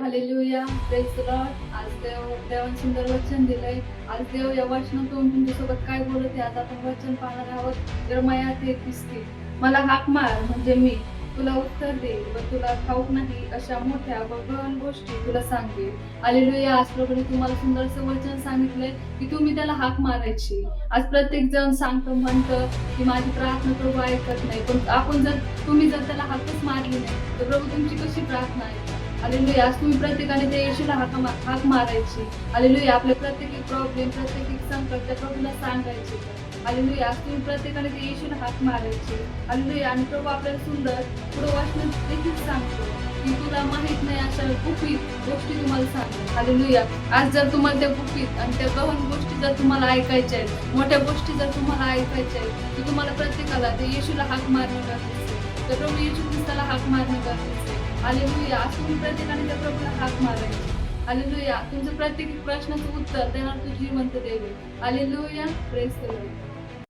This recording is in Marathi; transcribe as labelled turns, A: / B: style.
A: Hallelujah, praise the Lord. आज देवाने सुंदर वचन दिलंय. आज देव या वचनातून तुमच्यासोबत काय बोलत आहे, आज आपण वचन पाहणार आहोत. यिर्मया 33:30. मला हाक मार म्हणजे मी तुला उत्तर देईल व तुला ठाऊक नाही अशा मोठ्या व गहन गोष्टी तुला सांगेल. हालेलुया. आज प्रभूने तुम्हाला सुंदरसं वचन सांगितलंय की तुम्ही त्याला हाक मारायची. आज प्रत्येक जण सांगतो म्हणतं की माझी प्रार्थना प्रभू ऐकत नाही, पण तुम्ही जर त्याला हाकच मारली नाही तर प्रभू तुमची कशी प्रार्थना ऐकणार? हालेलुया. आज तुम्ही प्रत्येकाने त्या येशूला हाक मारायची. हालेलुया. आपले प्रत्येक प्रॉब्लेम, प्रत्येक संकट त्या प्रभूला सांगायचे. हालेलुया. आज तुम्ही प्रत्येकाने त्या येशूला हाक मारायची. हालेलुया. आणि प्रभू आपल्याला सुंदर पुढे वाचन देखील सांगतो की तुला माहित नाही अशा गुपित गोष्टी तुम्हाला सांगतो. हालेलुया. आज जर तुम्हाला त्या गुपित आणि त्या गहन गोष्टी जर तुम्हाला ऐकायच्या आहेत, मोठ्या गोष्टी जर तुम्हाला ऐकायच्या आहेत, तर तुम्हाला प्रत्येकाला त्या येशूला हाक मारणं गरजेचं आहे. तर प्रभू येशू ख्रिस्ताला हाक मारणं गरजेचं आहे. हालेलुया. आज तुम्ही प्रत्येकाने त्या प्रभूला हाक मारायची. हालेलुया. तुमचं प्रत्येक प्रश्नाचं उत्तर देणार तो जिवंत देव आहे. हालेलुया. Praise the Lord.